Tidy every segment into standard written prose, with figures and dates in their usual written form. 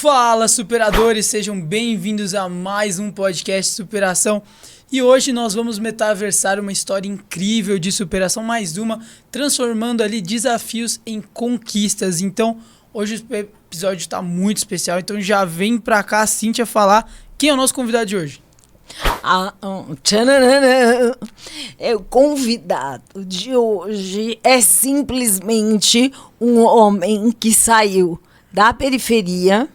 Fala, superadores! Sejam bem-vindos a mais um podcast de superação. E hoje nós vamos metaversar uma história incrível de superação, mais uma, transformando ali desafios em conquistas. Então, hoje o episódio está muito especial, então já vem pra cá a Cíntia falar quem é o nosso convidado de hoje. O convidado de hoje é simplesmente um homem que saiu da periferia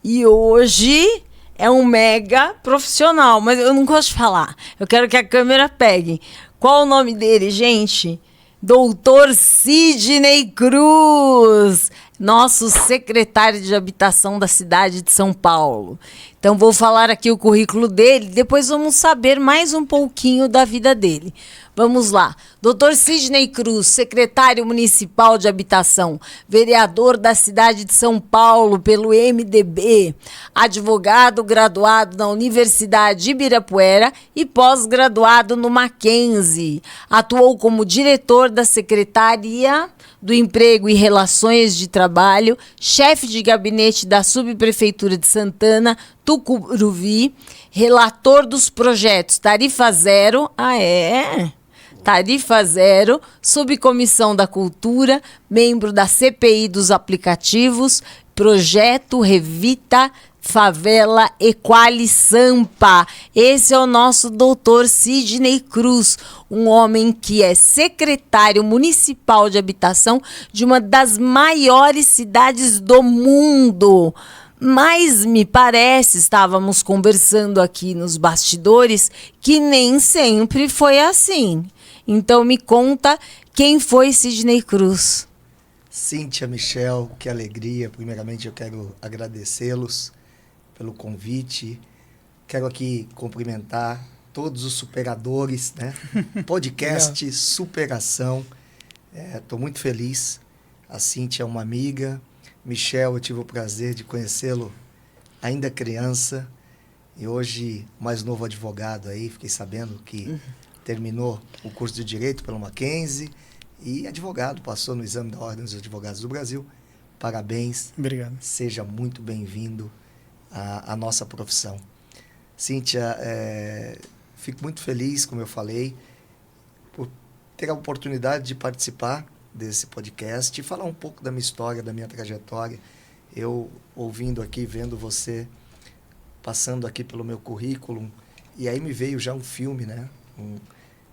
e hoje é um mega profissional, mas eu não gosto de falar. Eu quero que a câmera pegue. Qual o nome dele, gente? Doutor Sidney Cruz, nosso secretário de habitação da cidade de São Paulo. Então vou falar aqui o currículo dele, depois vamos saber mais um pouquinho da vida dele. Vamos lá. Dr. Sidney Cruz, secretário municipal de habitação, vereador da cidade de São Paulo pelo MDB, advogado graduado na Universidade de Ibirapuera e pós-graduado no Mackenzie. Atuou como diretor da Secretaria do Emprego e Relações de Trabalho, chefe de gabinete da Subprefeitura de Santana, Tucuruvi, relator dos projetos Tarifa Zero, Tarifa Zero, Subcomissão da Cultura, membro da CPI dos aplicativos, Projeto Revita Favela Equali Sampa. Esse é o nosso doutor Sidney Cruz, um homem que é secretário municipal de habitação de uma das maiores cidades do mundo. Mas me parece, estávamos conversando aqui nos bastidores, que nem sempre foi assim. Então me conta quem foi Sidney Cruz. Cíntia, Michel, que alegria. Primeiramente eu quero agradecê-los pelo convite. Quero aqui cumprimentar todos os superadores, né? Podcast Superação. Estou muito feliz. A Cíntia é uma amiga. Michel, eu tive o prazer de conhecê-lo ainda criança. E hoje, mais novo advogado aí, fiquei sabendo que terminou o curso de Direito pelo Mackenzie e advogado, passou no exame da Ordem dos Advogados do Brasil. Parabéns. Obrigado. Seja muito bem-vindo à nossa profissão. Cíntia, fico muito feliz, como eu falei, por ter a oportunidade de participar desse podcast e falar um pouco da minha história, da minha trajetória. Eu ouvindo aqui, vendo você, passando aqui pelo meu currículo, e aí me veio já um filme, né?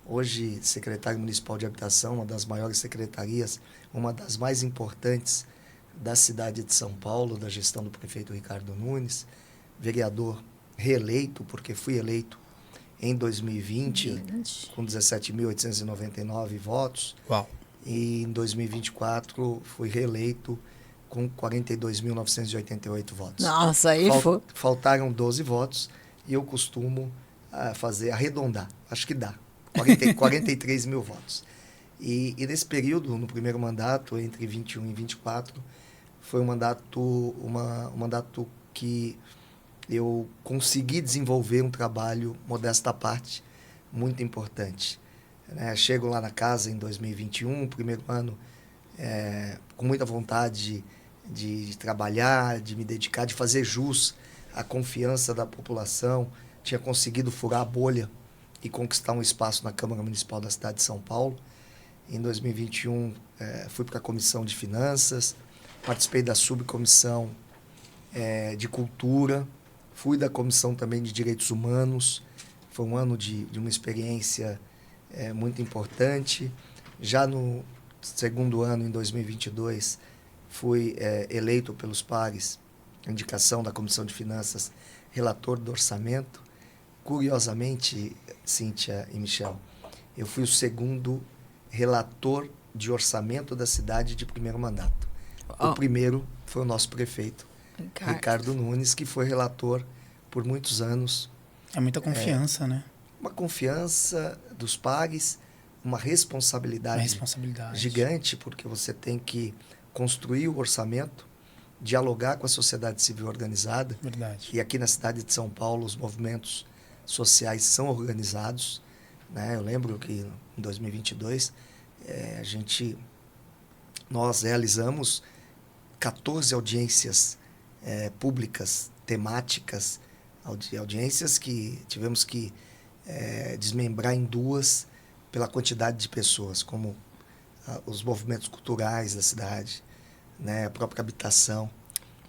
Hoje, secretário municipal de habitação, uma das maiores secretarias, uma das mais importantes da cidade de São Paulo, da gestão do prefeito Ricardo Nunes, vereador reeleito, porque fui eleito em 2020, com 17.899 votos. Uau! E em 2024 fui reeleito com 42.988 votos. Nossa, aí foi. Faltaram 12 votos e eu costumo arredondar. Acho que dá. 43 mil votos. E nesse período, no primeiro mandato, entre 21 e 24, foi um mandato que eu consegui desenvolver um trabalho, modesta à parte, muito importante. Chego lá na casa em 2021, primeiro ano, com muita vontade de trabalhar, de me dedicar, de fazer jus à confiança da população. Tinha conseguido furar a bolha e conquistar um espaço na Câmara Municipal da cidade de São Paulo. Em 2021, fui para a Comissão de Finanças, participei da Subcomissão de Cultura, fui da Comissão também de Direitos Humanos. Foi um ano de uma experiência muito importante. Já no segundo ano, em 2022, fui eleito pelos pares, indicação da Comissão de Finanças, relator do orçamento. Curiosamente, Cíntia e Michel, eu fui o segundo relator de orçamento da cidade de primeiro mandato. O primeiro foi o nosso prefeito, Ricardo Nunes, que foi relator por muitos anos. É muita confiança, né? Uma confiança dos pares, uma responsabilidade gigante, porque você tem que construir o orçamento, dialogar com a sociedade civil organizada. Verdade. E aqui na cidade de São Paulo, os movimentos sociais são organizados, né? Eu lembro que em 2022 nós realizamos 14 audiências públicas, temáticas, audiências que tivemos que desmembrar em duas pela quantidade de pessoas, como os movimentos culturais da cidade, né, a própria habitação.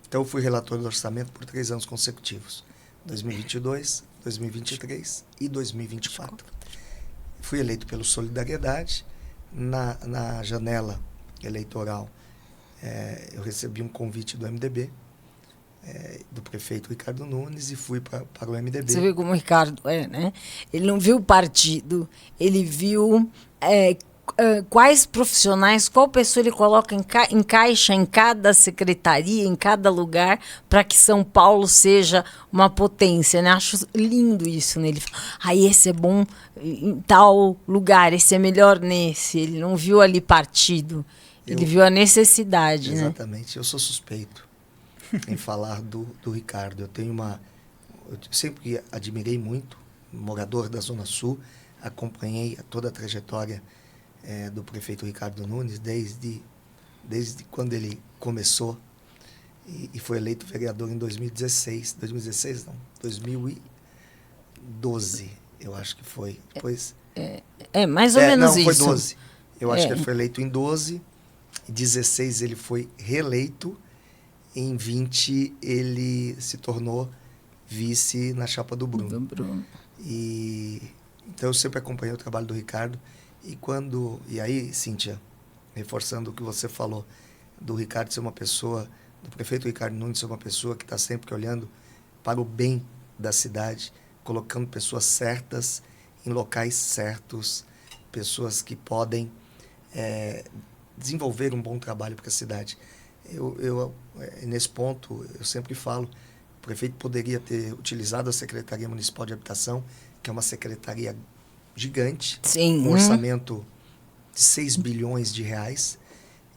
Então, eu fui relator do orçamento por 3 anos consecutivos, 2022, 2023 e 2024. Fui eleito pelo Solidariedade. Na janela eleitoral, eu recebi um convite do MDB, do prefeito Ricardo Nunes, e fui para o MDB. Você viu como o Ricardo né? Ele não viu o partido, ele viu quais profissionais, qual pessoa ele coloca, encaixa em cada secretaria, em cada lugar, para que São Paulo seja uma potência, né? Acho lindo isso, né? Ele fala, esse é bom em tal lugar, esse é melhor nesse. Ele não viu ali partido, ele viu a necessidade, exatamente. Né? Eu sou suspeito em falar do Ricardo. Eu sempre admirei muito, morador da Zona Sul, acompanhei toda a trajetória do prefeito Ricardo Nunes desde quando ele começou e foi eleito vereador em 2016. 2016 não, 2012, eu acho que foi. Depois, mais ou menos não, isso. Foi 12. Eu acho que ele foi eleito em 12, em 16 ele foi reeleito, em 20 ele se tornou vice na chapa do Bruno. Então eu sempre acompanhei o trabalho do Ricardo. E aí, Cíntia, reforçando o que você falou, do Ricardo ser uma pessoa, do prefeito Ricardo Nunes ser uma pessoa que está sempre olhando para o bem da cidade, colocando pessoas certas em locais certos, pessoas que podem desenvolver um bom trabalho para a cidade. Nesse ponto, eu sempre falo, o prefeito poderia ter utilizado a Secretaria Municipal de Habitação, que é uma secretaria gigante, Sim. Um orçamento de 6 bilhões de reais,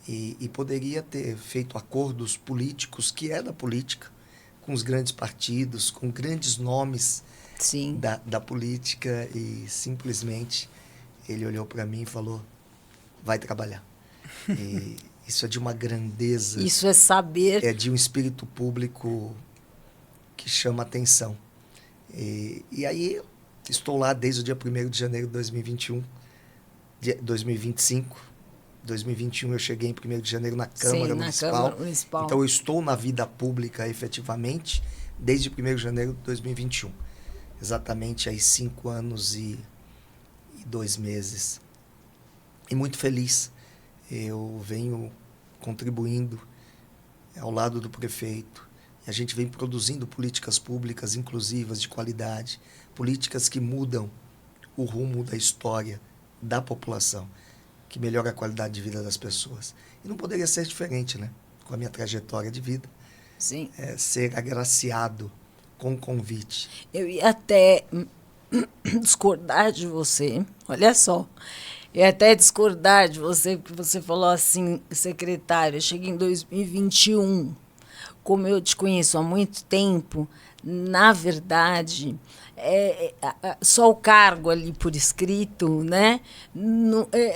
e poderia ter feito acordos políticos, que é da política, com os grandes partidos, com grandes nomes da política, e simplesmente ele olhou para mim e falou, vai trabalhar. E isso é de uma grandeza. Isso é saber. É de um espírito público que chama atenção. E aí, estou lá desde o dia 1º de janeiro de 2021, 2025. 2021 eu cheguei em 1º de janeiro na Câmara Municipal. Então, eu estou na vida pública efetivamente desde 1º de janeiro de 2021. Exatamente aí 5 anos e 2 meses. E muito feliz. Eu venho contribuindo ao lado do prefeito. E a gente vem produzindo políticas públicas inclusivas, de qualidade, políticas que mudam o rumo da história da população, que melhora a qualidade de vida das pessoas. E não poderia ser diferente, né? Com a minha trajetória de vida. Sim. Ser agraciado com convite. Eu ia até discordar de você, olha só. Eu ia até discordar de você, porque você falou assim, secretário, eu cheguei em 2021. Como eu te conheço há muito tempo, na verdade, só o cargo ali por escrito, né,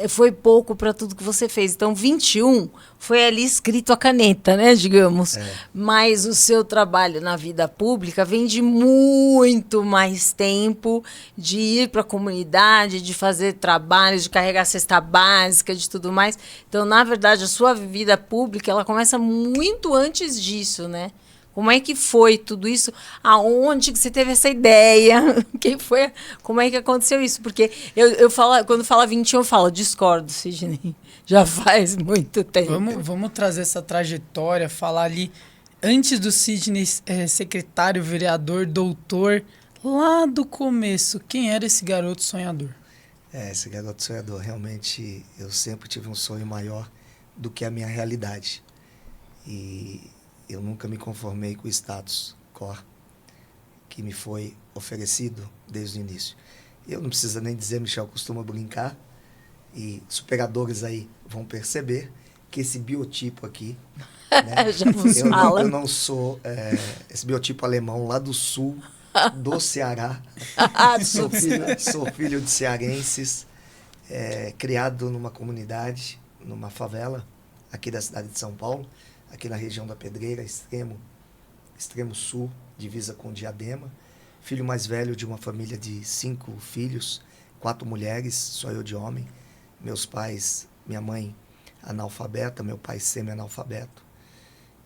foi pouco para tudo que você fez. Então, 21 foi ali escrito a caneta, né, digamos. Mas o seu trabalho na vida pública vem de muito mais tempo, de ir para a comunidade, de fazer trabalhos, de carregar a cesta básica, de tudo mais. Então, na verdade, a sua vida pública ela começa muito antes disso, né? Como é que foi tudo isso? Aonde que você teve essa ideia? Quem foi? Como é que aconteceu isso? Porque eu falo, quando fala 21, eu falo, discordo, Sidney. Já faz muito tempo. Vamos trazer essa trajetória, falar ali, antes do Sidney secretário, vereador, doutor, lá do começo, quem era esse garoto sonhador? Esse garoto sonhador, realmente, eu sempre tive um sonho maior do que a minha realidade. E eu nunca me conformei com o status quo que me foi oferecido desde o início. Eu não preciso nem dizer, Michel costuma brincar, e superadores aí vão perceber que esse biotipo aqui, né, eu não sou esse biotipo alemão lá do sul, do Ceará. Sou filho de cearenses, criado numa comunidade, numa favela aqui da cidade de São Paulo, aqui na região da Pedreira, extremo extremo sul, divisa com Diadema. Filho mais velho de uma família de 5 filhos, 4 mulheres, só eu de homem. Meus pais, minha mãe analfabeta, meu pai semi-analfabeto.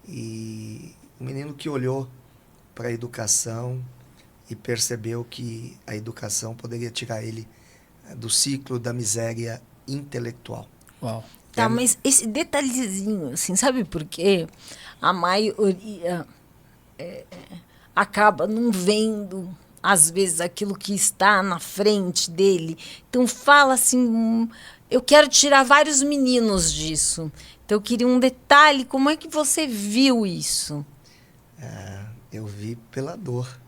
E um menino que olhou para a educação e percebeu que a educação poderia tirar ele do ciclo da miséria intelectual. Uau. Tá, mas esse detalhezinho, assim, sabe por quê? A maioria acaba não vendo, às vezes, aquilo que está na frente dele. Então, fala assim, eu quero tirar vários meninos disso. Então, eu queria um detalhe, como é que você viu isso? Eu vi pela dor.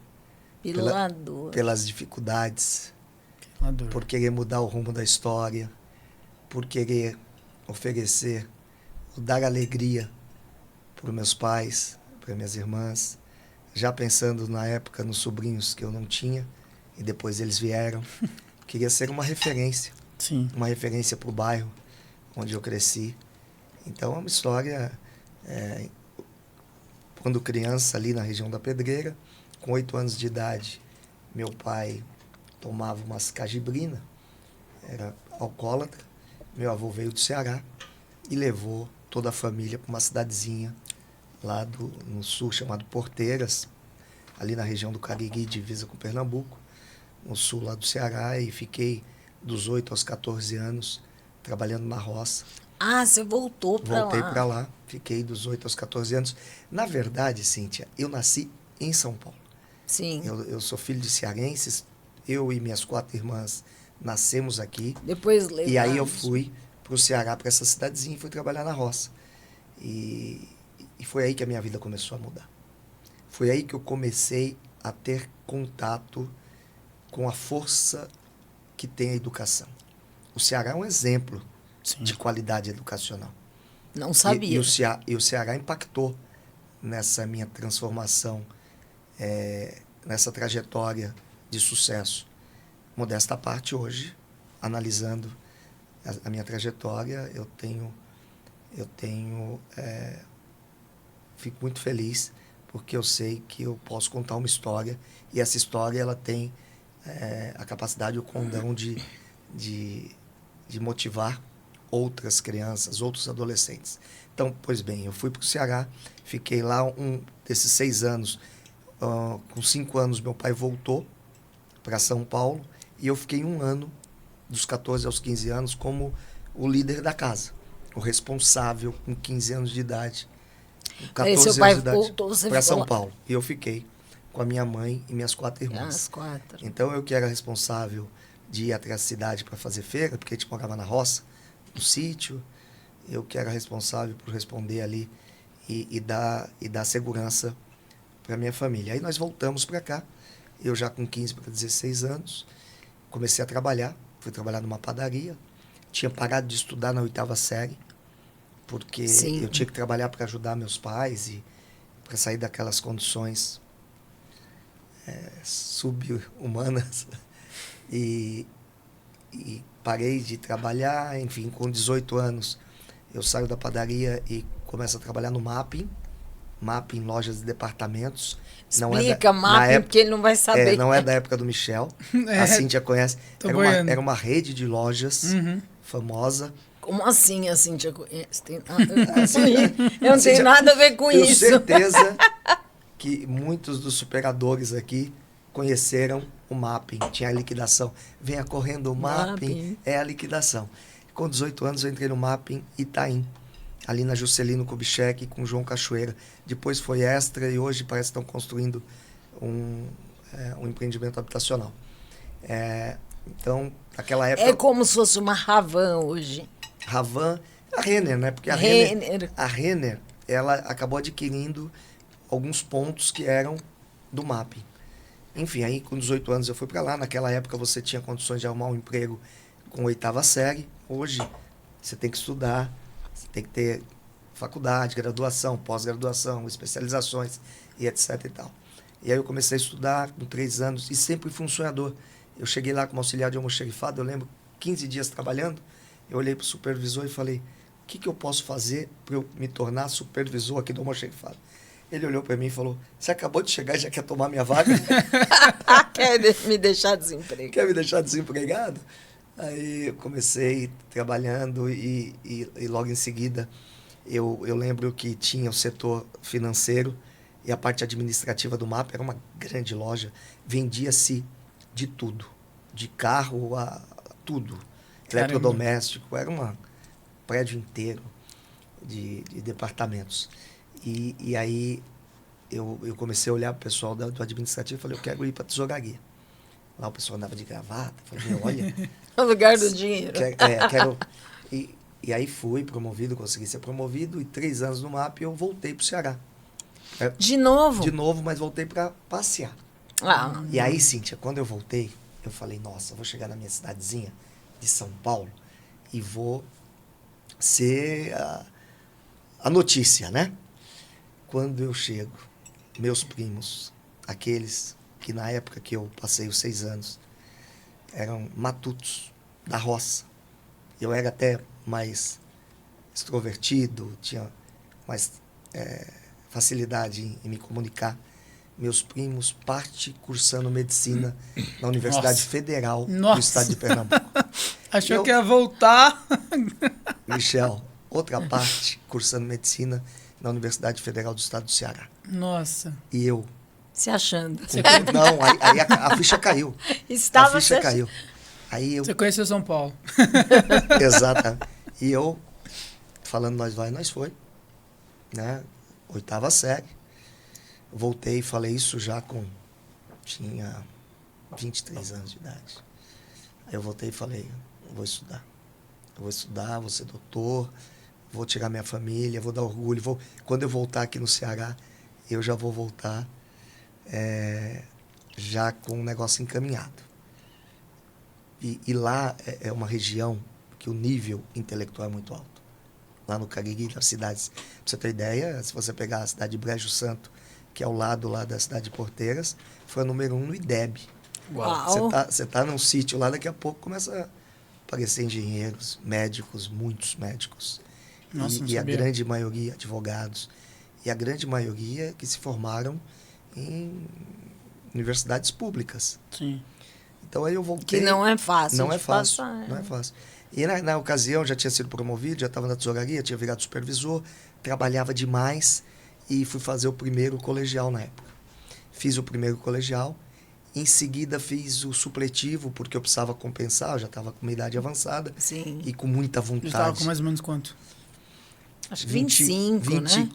Pela dor. Pelas dificuldades. Pela dor. Por querer mudar o rumo da história. Por querer oferecer, dar alegria para meus pais, para minhas irmãs, já pensando na época nos sobrinhos que eu não tinha, e depois eles vieram. Queria ser uma referência. Sim. Uma referência para o bairro onde eu cresci. Então é uma história, quando criança, ali na região da Pedreira, com 8 anos de idade, meu pai tomava umas cajibrina, era alcoólatra. Meu avô veio do Ceará e levou toda a família para uma cidadezinha lá no sul, chamado Porteiras, ali na região do Cariri, divisa com Pernambuco, no sul lá do Ceará, e fiquei dos 8 aos 14 anos trabalhando na roça. Ah, você voltou para lá. Voltei para lá, fiquei dos 8 aos 14 anos. Na verdade, Cíntia, eu nasci em São Paulo. Sim. Eu sou filho de cearenses, eu e minhas 4 irmãs nascemos aqui. Depois levaram. E aí eu fui para o Ceará, para essa cidadezinha, e fui trabalhar na roça. E foi aí que a minha vida começou a mudar. Foi aí que eu comecei a ter contato com a força que tem a educação. O Ceará é um exemplo Sim. de qualidade educacional. Não sabia. E o Ceará impactou nessa minha transformação, nessa trajetória de sucesso. Modesta parte, hoje, analisando a minha trajetória, eu fico muito feliz, porque eu sei que eu posso contar uma história, e essa história ela tem a capacidade, o condão de motivar outras crianças, outros adolescentes. Então, pois bem, eu fui para o Ceará, fiquei lá desses 6 anos, com 5 anos meu pai voltou para São Paulo, e eu fiquei 1 ano, dos 14 aos 15 anos, como o líder da casa, o responsável com 15 anos de idade, com 14 seu pai anos de idade, voltou, você para ficou São lá. Paulo. E eu fiquei com a minha mãe e minhas 4 irmãs. As 4. Então, eu que era responsável de ir até a cidade para fazer feira, porque a gente morava na roça, no sítio, eu que era responsável por responder ali e dar segurança para minha família. Aí nós voltamos para cá, eu já com 15 para 16 anos, comecei a trabalhar, fui trabalhar numa padaria, tinha parado de estudar na 8ª série, porque Sim. eu tinha que trabalhar para ajudar meus pais e para sair daquelas condições sub-humanas. E parei de trabalhar, enfim, com 18 anos eu saio da padaria e começo a trabalhar no Mapping, lojas de departamentos. Explica Mapping, porque ele não vai saber. Não é da época do Michel, a Cíntia conhece. Era uma rede de lojas famosa. Como assim a Cíntia conhece? Eu não tenho nada a ver com tenho isso. Tenho certeza que muitos dos superadores aqui conheceram o Mapping. Tinha a liquidação. Venha correndo, o Mapping é a liquidação. Com 18 anos eu entrei no Mapping Itaim, ali na Juscelino Kubitschek com João Cachoeira. Depois foi Extra e hoje parece que estão construindo um empreendimento habitacional. Então, naquela época... É como se fosse uma Ravan hoje. Ravan, a Renner, né? Porque a Renner, ela acabou adquirindo alguns pontos que eram do Mapping. Enfim, aí com 18 anos eu fui para lá. Naquela época você tinha condições de arrumar um emprego com 8ª série. Hoje você tem que estudar, você tem que ter faculdade, graduação, pós-graduação, especializações e etc e tal. E aí eu comecei a estudar com 3 anos e sempre fui um sonhador. Eu cheguei lá como auxiliar de almoxerifado, eu lembro, 15 dias trabalhando, eu olhei para o supervisor e falei, o que eu posso fazer para eu me tornar supervisor aqui do almoxerifado? Ele olhou para mim e falou, você acabou de chegar e já quer tomar minha vaga? Quer me deixar desempregado? Quer me deixar desempregado? Aí eu comecei trabalhando e logo em seguida eu lembro que tinha o setor financeiro e a parte administrativa do MAP, era uma grande loja, vendia-se de tudo, de carro a tudo, eletrodoméstico, era um prédio inteiro de departamentos. E aí eu comecei a olhar para o pessoal do administrativo e falei, eu quero ir para a tesouraria. Lá o pessoal andava de gravata, falei, meu, olha... O lugar do dinheiro. Quero... E aí fui promovido, consegui ser promovido, e 3 anos no MAP eu voltei para o Ceará. De novo? De novo, mas voltei para passear. E aí, Cíntia, quando eu voltei, eu falei, nossa, eu vou chegar na minha cidadezinha de São Paulo e vou ser a notícia, né? Quando eu chego, meus primos, aqueles que na época que eu passei os 6 anos, eram matutos da roça. Eu era até mais extrovertido, tinha mais facilidade em me comunicar. Meus primos, parte cursando medicina na Universidade Federal do Estado de Pernambuco. Achou que ia voltar. Michel, outra parte cursando medicina na Universidade Federal do Estado do Ceará. Nossa. E eu... Se achando. Não, aí a ficha caiu. Estava a ficha caiu. Aí eu... Você conheceu São Paulo. Exatamente. E eu, falando nós vai, nós foi. Né? 8ª série. Voltei e falei isso já tinha 23 anos de idade. Aí eu voltei e falei, eu vou estudar. Eu vou estudar, vou ser doutor, vou tirar minha família, vou dar orgulho. Quando eu voltar aqui no Ceará, eu já vou voltar já com um negócio encaminhado. E lá é uma região que o nível intelectual é muito alto. Lá no Cariri, nas cidades. Pra você ter ideia, se você pegar a cidade de Brejo Santo, que é ao lado lá da cidade de Porteiras, foi a número 1 no IDEB. Você tá num sítio lá, daqui a pouco começa a aparecer engenheiros, médicos, muitos médicos. Nossa, e a grande maioria, advogados. E a grande maioria que se formaram em universidades públicas. Sim. Então aí eu voltei. Que não é fácil. Não é fácil. Passar, não é fácil. E na ocasião já tinha sido promovido, já estava na tesouraria, tinha virado supervisor, trabalhava demais e fui fazer o primeiro colegial na época. Fiz o primeiro colegial, em seguida fiz o supletivo, porque eu precisava compensar, eu já estava com uma idade avançada. Sim. E com muita vontade. Você estava com mais ou menos quanto? Acho que 25, né?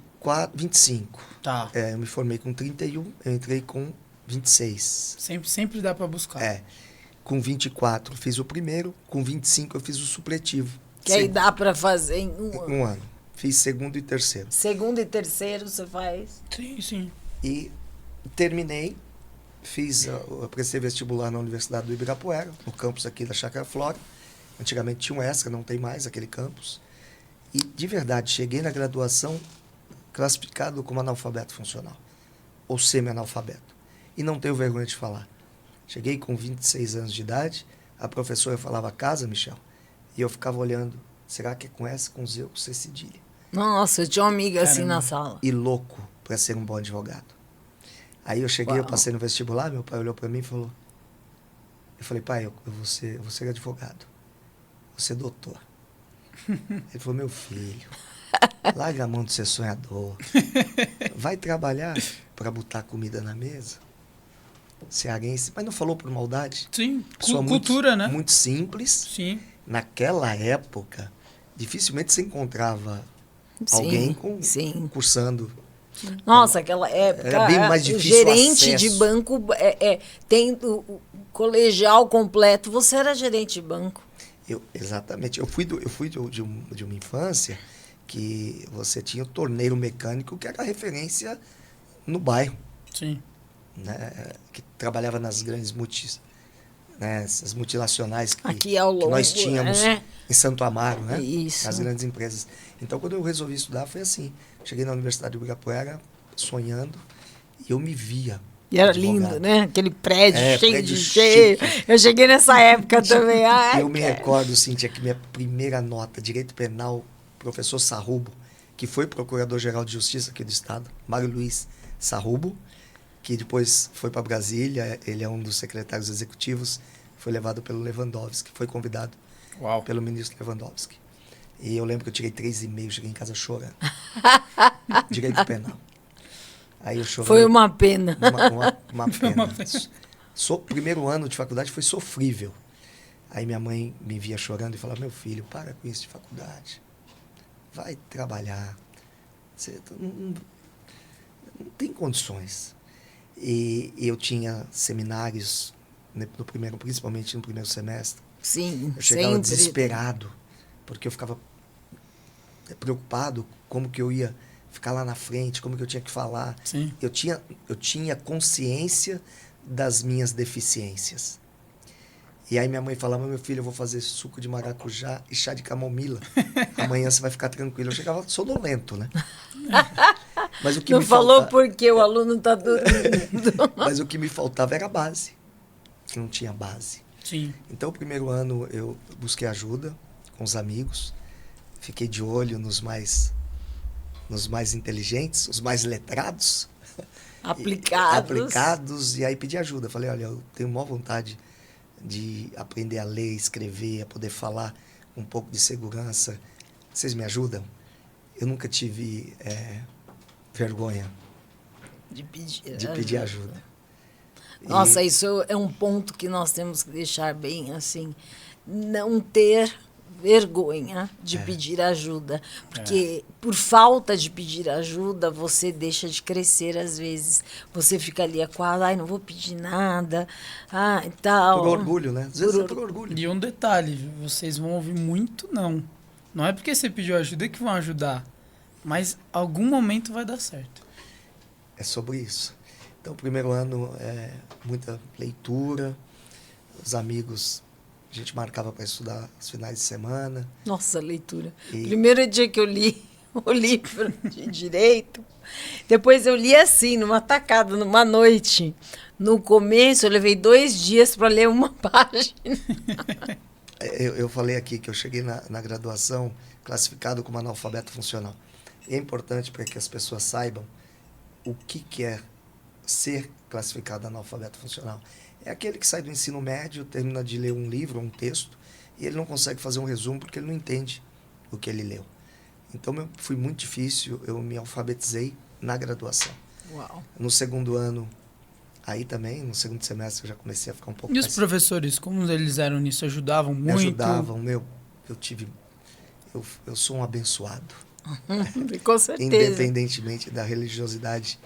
25. Tá. Eu me formei com 31, eu entrei com 26. Sempre dá para buscar. Com 24 fiz o primeiro, com 25 eu fiz o supletivo. Que aí dá para fazer em um ano. Fiz segundo e terceiro. Segundo e terceiro você faz? Sim, sim. E terminei, eu prestei vestibular na Universidade do Ibirapuera, no campus aqui da Chácara Flora. Antigamente tinha um ESCA, não tem mais aquele campus. E, de verdade, cheguei na graduação classificado como analfabeto funcional, ou semi-analfabeto. E não tenho vergonha de falar. Cheguei com 26 anos de idade, a professora falava casa, Michel, e eu ficava olhando, será que é com S, com Z ou com C cedilha? Nossa, eu tinha uma amiga assim na sala. E louco para ser um bom advogado. Aí eu cheguei, eu passei no vestibular, meu pai olhou para mim e falou, eu falei, pai, eu vou ser advogado, vou ser doutor. Ele falou, meu filho, larga a mão de ser sonhador, vai trabalhar para botar comida na mesa. Cearense, mas não falou por maldade. Sim, cultura, né? Muito simples. Sim. Naquela época, dificilmente se encontrava alguém cursando. Nossa, aquela época, era bem mais difícil gerente o acesso. de banco, tem o colegial completo, você era gerente de banco. Exatamente. Eu fui de uma infância que você tinha o torneiro mecânico, que era a referência no bairro. Sim. Né, que trabalhava nas grandes essas multinacionais aqui ao longo, que nós tínhamos em Santo Amaro, né? Isso. As grandes empresas. Então, quando eu resolvi estudar, foi assim. Cheguei na Universidade do Ibirapuera, sonhando, e eu me via. E era advogado. lindo, né? Aquele prédio cheio de chique. Eu cheguei nessa época também. Eu me recordo, Cíntia, que minha primeira nota, direito penal, professor Sarrubo, que foi procurador-geral de justiça aqui do estado, Mário Luiz Sarrubo, que depois foi para Brasília, ele é um dos secretários executivos, foi levado pelo Lewandowski, foi convidado pelo ministro Lewandowski. E eu lembro que eu tirei 3,5, cheguei em casa chorando. Direito penal. Aí eu chorando. Foi uma pena. Uma pena. Primeiro ano de faculdade foi sofrível. Aí minha mãe me via chorando e falava, meu filho, para com isso de faculdade. Vai trabalhar. Você não tem condições. E eu tinha seminários, principalmente no primeiro semestre. Sim, eu chegava sempre desesperado, porque eu ficava preocupado como que eu ia ficar lá na frente, como que eu tinha que falar. Sim. Eu tinha consciência das minhas deficiências. E aí minha mãe falava, meu filho, eu vou fazer suco de maracujá e chá de camomila. Amanhã você vai ficar tranquilo. Eu chegava sonolento, né? Mas o que não me falou falta... porque o aluno está dormindo. Mas o que me faltava era a base. Que não tinha base. Sim. Então, o primeiro ano eu busquei ajuda com os amigos. Fiquei de olho nos mais inteligentes, os mais letrados. Aplicados. E aí pedi ajuda. Falei, olha, eu tenho maior vontade de aprender a ler, escrever, a poder falar com um pouco de segurança. Vocês me ajudam? Eu nunca tive vergonha de pedir ajuda. Nossa, isso é um ponto que nós temos que deixar bem assim, não ter vergonha de pedir ajuda, porque por falta de pedir ajuda, você deixa de crescer às vezes. Você fica ali acuado, ai, não vou pedir nada, e tal. Por orgulho, né? Às vezes é por orgulho. E um detalhe, vocês vão ouvir muito não. Não é porque você pediu ajuda que vão ajudar, mas algum momento vai dar certo. É sobre isso. Então, o primeiro ano é muita leitura, os amigos, a gente marcava para estudar os finais de semana. Nossa, leitura. Primeiro dia que eu li o livro de direito, depois eu li assim, numa tacada, numa noite. No começo, eu levei 2 dias para ler uma página. Eu falei aqui que eu cheguei na graduação classificado como analfabeto funcional. É importante para que as pessoas saibam o que é ser classificado analfabeto funcional. É aquele que sai do ensino médio, termina de ler um livro, um texto, e ele não consegue fazer um resumo porque ele não entende o que ele leu. Então, foi muito difícil, eu me alfabetizei na graduação. Uau. No segundo ano, aí também, no segundo semestre, eu já comecei a ficar um pouco mais... E os professores, como eles eram nisso? Ajudavam muito? Me ajudavam, eu sou um abençoado. Com certeza. Independentemente da religiosidade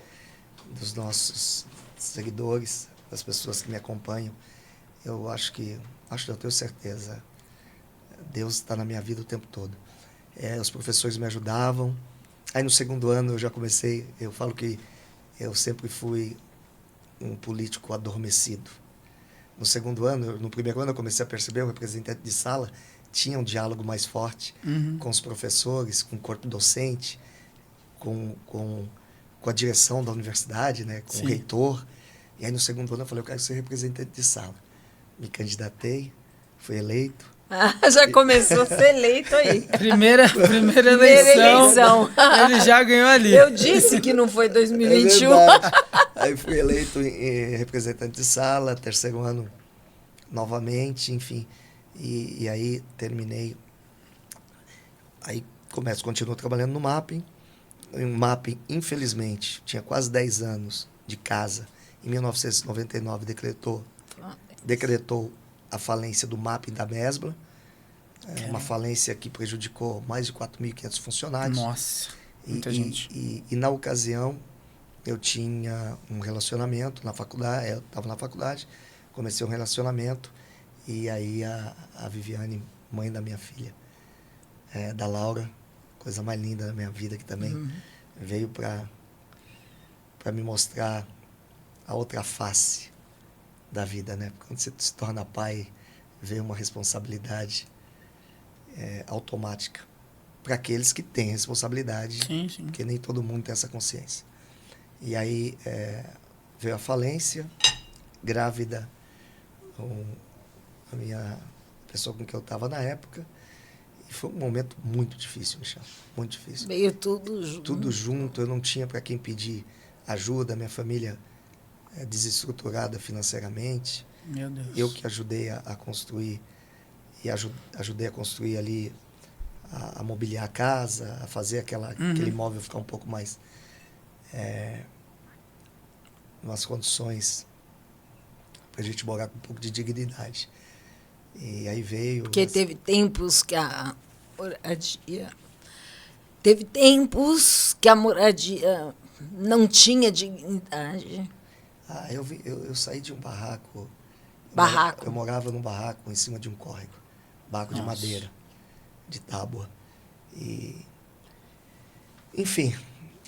dos nossos seguidores, das pessoas que me acompanham, eu tenho certeza, Deus está na minha vida o tempo todo. Os professores me ajudavam. Aí no segundo ano eu já comecei, eu falo que eu sempre fui um político adormecido. No primeiro ano eu comecei a perceber, o representante de sala tinha um diálogo mais forte com os professores, com o corpo docente, com a direção da universidade, né, com o reitor. E aí no segundo ano eu falei, eu quero ser representante de sala. Me candidatei, fui eleito. Já começou a ser eleito aí. Primeira eleição. Ele já ganhou ali. Eu disse que não foi 2021. Aí fui eleito em representante de sala, terceiro ano novamente, enfim. E aí terminei. Aí continuo trabalhando no mapping. O mapping, infelizmente, tinha quase 10 anos de casa. Em 1999 decretou a falência do mapping da Mesbla. Uma falência que prejudicou mais de 4.500 funcionários. Nossa, muita gente. E na ocasião, eu tinha um relacionamento na faculdade, eu estava na faculdade, comecei um relacionamento, e aí a Viviane, mãe da minha filha, da Laura, coisa mais linda da minha vida, que também veio para me mostrar a outra face da vida, né? Quando você se torna pai, vem uma responsabilidade automática para aqueles que têm responsabilidade, porque nem todo mundo tem essa consciência. E aí veio a falência, grávida, a minha pessoa com que eu estava na época, E foi um momento muito difícil, Michel, muito difícil. Veio tudo junto. Tudo junto, eu não tinha para quem pedir ajuda, minha família é desestruturada financeiramente. Meu Deus. Eu que ajudei a construir, e ajudei a construir ali, a mobiliar a casa, a fazer aquele imóvel ficar um pouco mais... umas condições para a gente morar com um pouco de dignidade. E aí veio... Porque teve tempos que a moradia... Teve tempos que a moradia não tinha dignidade. Eu saí de um barraco. Barraco. Eu morava num barraco em cima de um córrego. Barraco de madeira, de tábua. Enfim,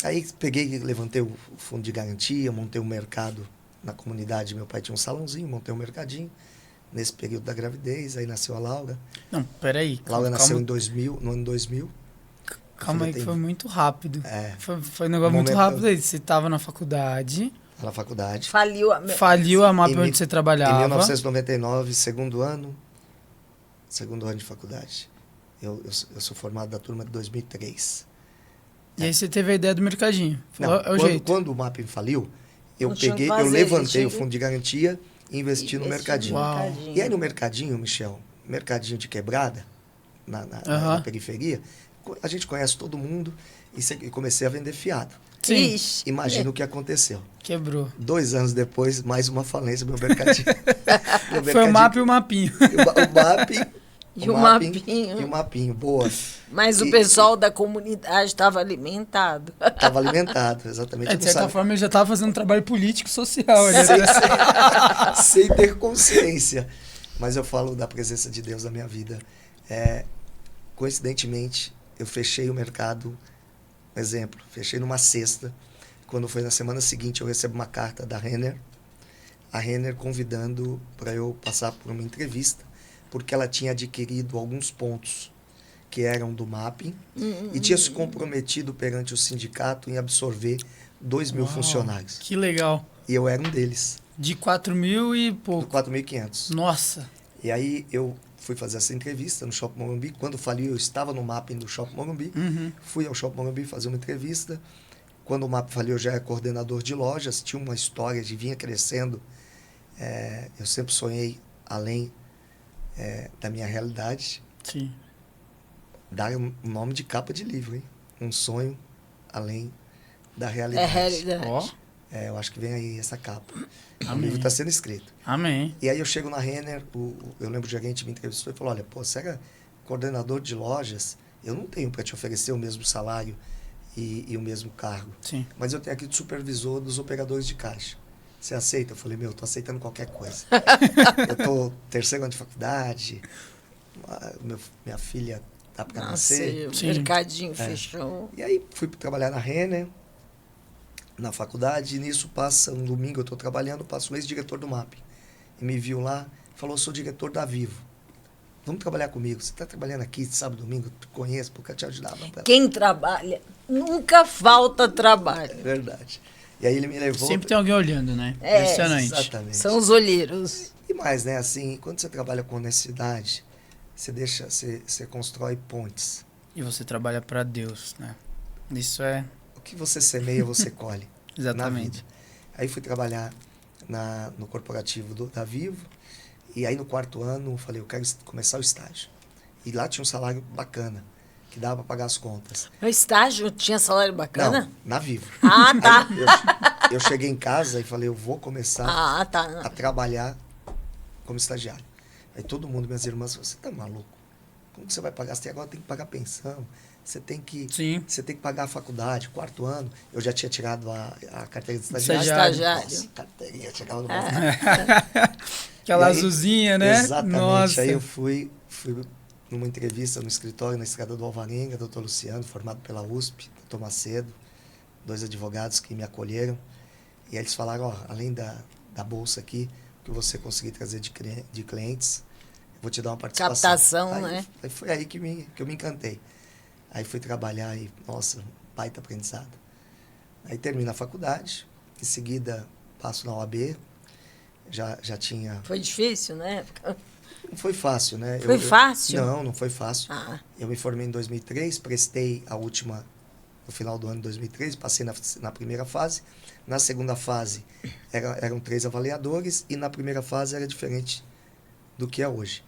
aí peguei, levantei o fundo de garantia, montei um mercado na comunidade. Meu pai tinha um salãozinho, montei um mercadinho. Nesse período da gravidez, aí nasceu a Laura. Não, peraí. A Laura nasceu no ano 2000. Calma aí, que foi muito rápido. É. Foi um negócio muito rápido aí. Você estava na faculdade. Na faculdade. Faliu a MAP onde você trabalhava. Em 1999, segundo ano de faculdade. Eu sou formado da turma de 2003. E aí você teve a ideia do mercadinho. Não, quando o MAP faliu, eu levantei o fundo de garantia e investi no mercadinho. E aí no mercadinho, Michel, mercadinho de quebrada, na periferia, a gente conhece todo mundo e comecei a vender fiado. Sim. Imagina o que aconteceu. Quebrou. 2 anos depois, mais uma falência do meu mercadinho. Foi o MAP e o Mapinho. O MAP... E o Mapinho. E o Mapinho, boa. Mas o pessoal da comunidade estava alimentado. Estava alimentado, exatamente. De certa forma, ele já estava fazendo um trabalho político e social. Sem ter consciência. Mas eu falo da presença de Deus na minha vida. Coincidentemente, eu fechei o mercado, exemplo, fechei numa sexta. Quando foi na semana seguinte, eu recebo uma carta da Renner. A Renner convidando para eu passar por uma entrevista, porque ela tinha adquirido alguns pontos que eram do MAP e tinha se comprometido perante o sindicato em absorver 2.000 funcionários. Que legal. E eu era um deles. De 4.000 e pouco. 4.500. Nossa. E aí eu fui fazer essa entrevista no Shopping Morumbi. Quando faliu, eu estava no MAP do Shopping Morumbi. Fui ao Shopping Morumbi fazer uma entrevista. Quando o MAP faliu, eu já era coordenador de lojas. Tinha uma história de vinha crescendo. Eu sempre sonhei além da minha realidade. Sim. Dar um nome de capa de livro, hein? Um sonho além da realidade. É realidade. Eu acho que vem aí essa capa. Amém. O livro está sendo escrito. Amém. E aí eu chego na Renner, eu lembro o gerente me entrevistou e falou, olha, você era coordenador de lojas, eu não tenho para te oferecer o mesmo salário e o mesmo cargo. Sim. Mas eu tenho aqui de supervisor dos operadores de caixa. Você aceita? Eu falei, eu tô aceitando qualquer coisa. Eu tô terceiro ano de faculdade, minha filha tá para nascer. O mercadinho fechou. E aí fui trabalhar na Renner, na faculdade, e nisso passa, um domingo eu tô trabalhando, passa o ex-diretor do MAP. E me viu lá, falou, sou diretor da Vivo. Vamos trabalhar comigo. Você está trabalhando aqui sábado, domingo, tu conheço, porque te ajudar. Quem trabalha, nunca falta trabalho. É verdade. E aí ele me levou... Sempre tem alguém olhando, né? Impressionante. Exatamente. São os olheiros. E mais, né? Assim, quando você trabalha com honestidade, você constrói pontes. E você trabalha para Deus, né? Isso é... O que você semeia, você colhe. Exatamente. Aí fui trabalhar no corporativo da Vivo. E aí no 4º ano, eu falei, eu quero começar o estágio. E lá tinha um salário bacana, que dava para pagar as contas. No estágio tinha salário bacana? Não, na Vivo. Ah, tá. Eu cheguei em casa e falei, eu vou começar a trabalhar como estagiário. Aí todo mundo, minhas irmãs, você tá maluco? Como que você vai pagar? Você agora tem que pagar pensão. Você tem que pagar a faculdade, 4º ano. Eu já tinha tirado a carteira de estagiário. Nossa, carteirinha, chegava no Aquela azulzinha, né? Exatamente. Nossa. Aí eu fui numa entrevista no escritório, na Estrada do Alvarenga, doutor Luciano, formado pela USP, doutor Macedo, 2 advogados que me acolheram. E aí eles falaram, além da bolsa aqui, que você conseguir trazer de clientes, eu vou te dar uma participação. Captação, né? Aí foi aí que eu me encantei. Aí fui trabalhar e, nossa, baita aprendizado. Aí termino a faculdade, em seguida passo na OAB, já tinha... Foi difícil, né? foi fácil, né? Foi fácil? Não foi fácil. Ah. Eu me formei em 2003, prestei a última no final do ano de 2003, passei na primeira fase. Na segunda fase eram 3 avaliadores e na primeira fase era diferente do que é hoje.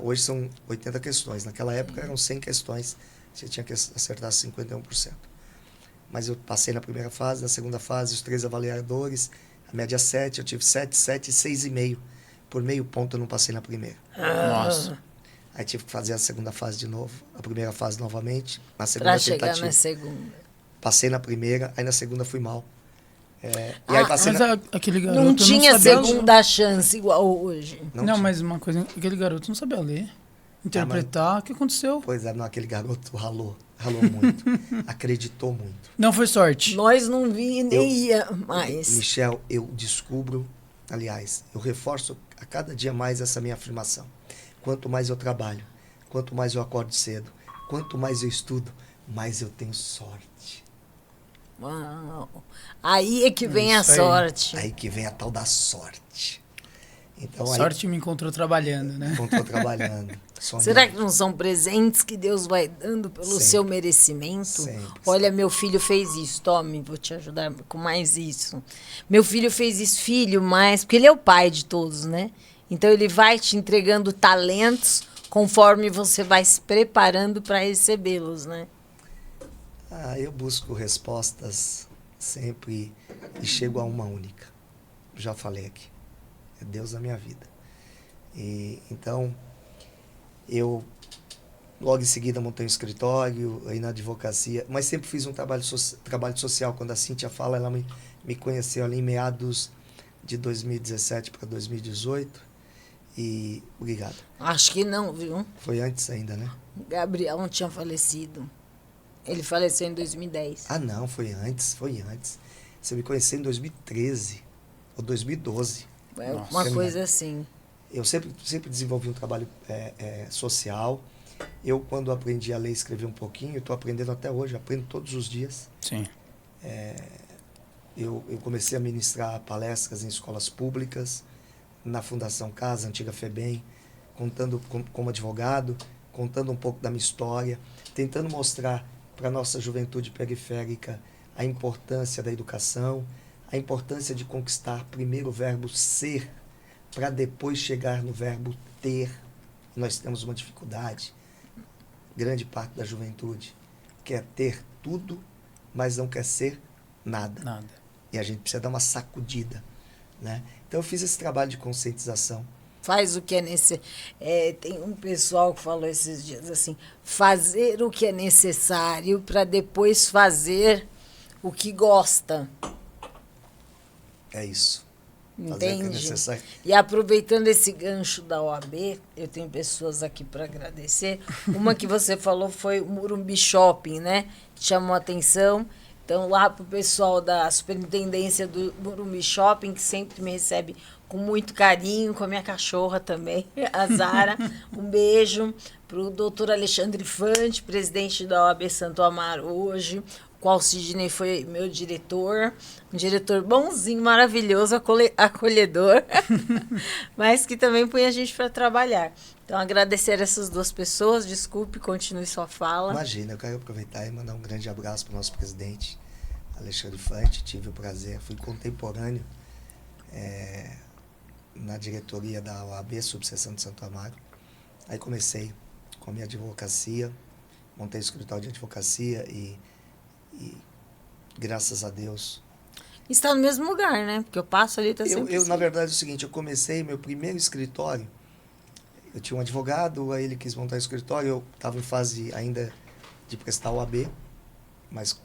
Hoje são 80 questões. Naquela época eram 100 questões, você tinha que acertar 51%. Mas eu passei na primeira fase, na segunda fase, os 3 avaliadores, a média 7, eu tive 7, 7 e 6,5. Por meio ponto eu não passei na primeira. Nossa. Aí tive que fazer a segunda fase de novo, a primeira fase novamente, na segunda Pra chegar tentativa. na segunda. Passei na primeira, aí na segunda fui mal. E aí passei Mas aquele garoto Não tinha sabia ler. segunda chance igual hoje. Não, tinha. mas uma coisa, aquele garoto não sabia ler, interpretar. O que aconteceu? Pois é, não, aquele garoto ralou muito, acreditou muito. Não foi sorte. Nós não vi nem ia mais. Michel, eu descubro, aliás, eu reforço a cada dia mais essa minha afirmação. Quanto mais eu trabalho, quanto mais eu acordo cedo, quanto mais eu estudo, mais eu tenho sorte. Uau. Aí é que vem a Isso aí. sorte. Aí que vem a tal da sorte. Então, Sorte me encontrou trabalhando, né? aí, enquanto eu trabalhando. sonhando. Será que não são presentes que Deus vai dando pelo Sempre. seu merecimento? Sempre. Olha, meu filho fez isso. Tome, vou te ajudar com mais isso. Meu filho fez isso, filho, mais... Porque ele é o pai de todos, né? Então, ele vai te entregando talentos conforme você vai se preparando para recebê-los, né? Eu busco respostas sempre e chego a uma única. Já falei aqui. É Deus na minha vida. E então, eu logo em seguida montei um escritório aí na advocacia, mas sempre fiz um trabalho social. Quando a Cíntia fala, ela me conheceu ali em meados de 2017 para 2018. E obrigado. Acho que não, viu? Foi antes ainda, né? Gabriel não tinha falecido. Ele faleceu em 2010. Não, foi antes. Você me conheceu em 2013 ou 2012. É Nossa. uma coisa assim. Eu sempre desenvolvi um trabalho social. Eu, quando aprendi a ler e escrever um pouquinho, estou aprendendo até hoje, aprendo todos os dias. Sim. Eu comecei a ministrar palestras em escolas públicas, na Fundação Casa, antiga FEBEM, contando como advogado, contando um pouco da minha história, tentando mostrar para a nossa juventude periférica a importância da educação, a importância de conquistar primeiro o verbo ser, para depois chegar no verbo ter. Nós temos uma dificuldade, grande parte da juventude quer ter tudo, mas não quer ser nada. Nada. E a gente precisa dar uma sacudida, né? Então eu fiz esse trabalho de conscientização. Faz o que é necessário. Tem um pessoal que falou esses dias assim, fazer o que é necessário para depois fazer o que gosta. É isso. Fazer o que é Entende? necessário. E aproveitando esse gancho da OAB, eu tenho pessoas aqui para agradecer. Uma que você falou foi o Morumbi Shopping, né? Que chamou a atenção. Então, lá para o pessoal da superintendência do Morumbi Shopping, que sempre me recebe com muito carinho, com a minha cachorra também, a Zara. Um beijo para o doutor Alexandre Fante, presidente da OAB Santo Amaro hoje, o qual o Sidney foi meu diretor. Um diretor bonzinho, maravilhoso, acolhedor, mas que também põe a gente para trabalhar. Então, agradecer essas duas pessoas. Desculpe, continue sua fala. Imagina, eu quero aproveitar e mandar um grande abraço para o nosso presidente, Alexandre Fante. Tive o prazer, fui contemporâneo na diretoria da OAB, subseção de Santo Amaro. Aí comecei com a minha advocacia, montei o escritório de advocacia e graças a Deus... Está no mesmo lugar, né? Porque eu passo ali, tá sempre Na verdade, é o seguinte, eu comecei meu primeiro escritório, eu tinha um advogado, aí ele quis montar o escritório, eu estava em fase ainda de prestar o AB, mas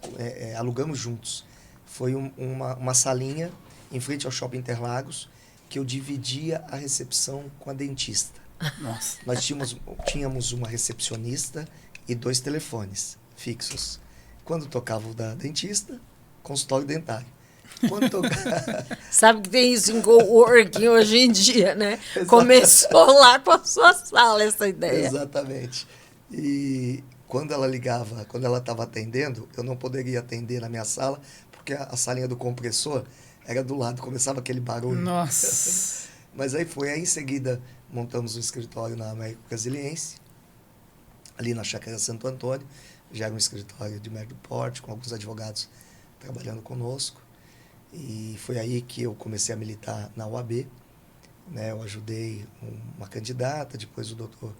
alugamos juntos. Foi uma salinha em frente ao Shopping Interlagos, que eu dividia a recepção com a dentista. Nossa. Nós tínhamos uma recepcionista e 2 telefones fixos. Quando tocava o da dentista, consultório dentário. Quando tocava... Sabe que tem isso em coworking hoje em dia, né? Exatamente. Começou lá com a sua sala essa ideia. Exatamente. E quando ela ligava, quando ela estava atendendo, eu não poderia atender na minha sala, porque a salinha do compressor era do lado, começava aquele barulho. Nossa. Mas aí foi. Aí em seguida montamos um escritório na América Brasiliense, ali na Chácara Santo Antônio. Já era um escritório de médio porte, com alguns advogados trabalhando conosco. E foi aí que eu comecei a militar na UAB. Né? Eu ajudei uma candidata, depois o doutor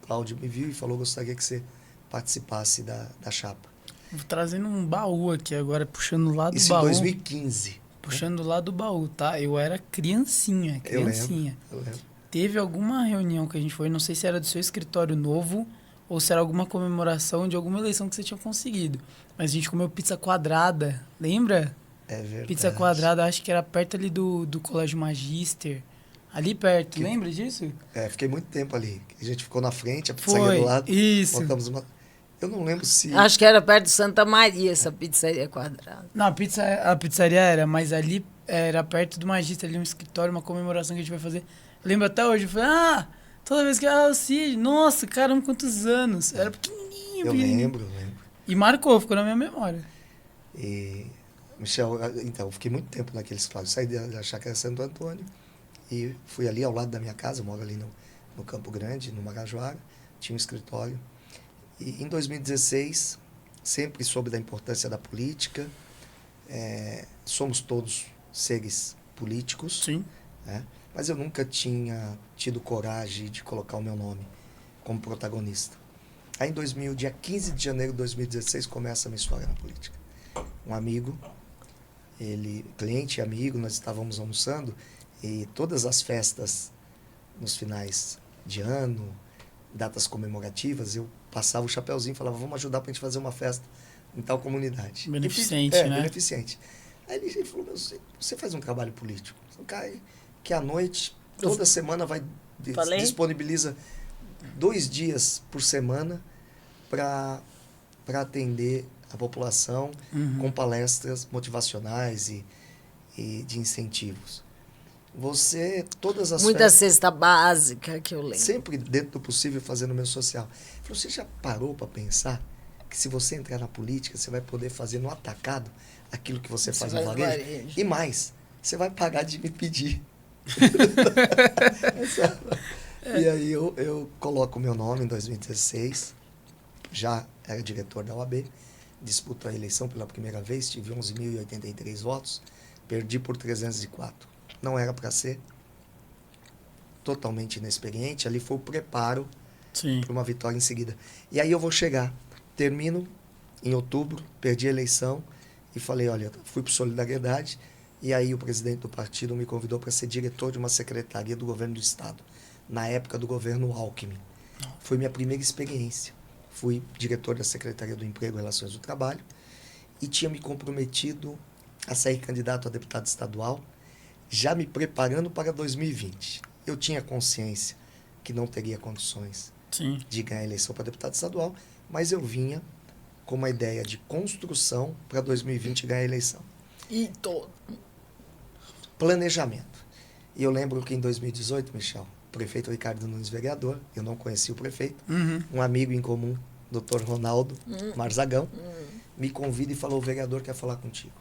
Cláudio me viu e falou: gostaria que você participasse da chapa. Vou trazendo um baú aqui agora, puxando lá do Isso baú. em 2015. Puxando lá do baú, tá? Eu era criancinha. Eu lembro. Teve alguma reunião que a gente foi, não sei se era do seu escritório novo ou se era alguma comemoração de alguma eleição que você tinha conseguido. Mas a gente comeu pizza quadrada, lembra? É verdade. Pizza quadrada, acho que era perto ali do Colégio Magister. Ali perto, lembra disso? Fiquei muito tempo ali. A gente ficou na frente, a pizzaria do lado. Isso. Montamos uma... Eu não lembro se... Acho que era perto de Santa Maria, essa pizzaria quadrada. Não, a pizzaria era, mas ali era perto do Magister, ali um escritório, uma comemoração que a gente vai fazer. Eu lembro até hoje, eu falei, toda vez que o Cid, nossa, caramba, quantos anos. Era pequenininho. Eu lembro. E marcou, ficou na minha memória. E, Michel, então, eu fiquei muito tempo naquele escritório. Saí da Chácara Santo Antônio e fui ali ao lado da minha casa, eu moro ali no Campo Grande, no Marajoara, tinha um escritório. E em 2016, sempre soube da importância da política. Somos todos seres políticos. Sim. Né? Mas eu nunca tinha tido coragem de colocar o meu nome como protagonista. Aí dia 15 de janeiro de 2016, começa a minha história na política. Um amigo, cliente e amigo, nós estávamos almoçando e todas as festas nos finais de ano, datas comemorativas, eu passava o chapeuzinho e falava: vamos ajudar para a gente fazer uma festa em tal comunidade. Beneficente, né? Beneficente. Aí ele falou: você faz um trabalho político. Um cara que à noite, toda semana, disponibiliza 2 dias por semana para atender a população com palestras motivacionais e de incentivos. Todas as Muita festas, cesta básica que eu lembro. sempre dentro do possível fazendo o meu social. Ele falou: você já parou para pensar que se você entrar na política, você vai poder fazer no atacado aquilo que você faz no varejo? E mais, você vai parar de me pedir. E aí eu coloco o meu nome em 2016, já era diretor da UAB, disputo a eleição pela primeira vez, tive 11.083 votos, perdi por 304. Não era para ser, totalmente inexperiente, ali foi o preparo para uma vitória em seguida. E aí eu vou chegar, termino em outubro, perdi a eleição e falei: olha, fui para Solidariedade, e aí o presidente do partido me convidou para ser diretor de uma secretaria do governo do estado, na época do governo Alckmin. Foi minha primeira experiência. Fui diretor da Secretaria do Emprego e Relações do Trabalho e tinha me comprometido a sair candidato a deputado estadual, já me preparando para 2020. Eu tinha consciência que não teria condições de ganhar a eleição para deputado estadual, mas eu vinha com uma ideia de construção para 2020 ganhar a eleição. E todo. Planejamento. E eu lembro que em 2018, Michel, o prefeito Ricardo Nunes, vereador, eu não conhecia o prefeito, um amigo em comum, Dr. Ronaldo Marzagão, me convida e falou: o vereador quer falar contigo.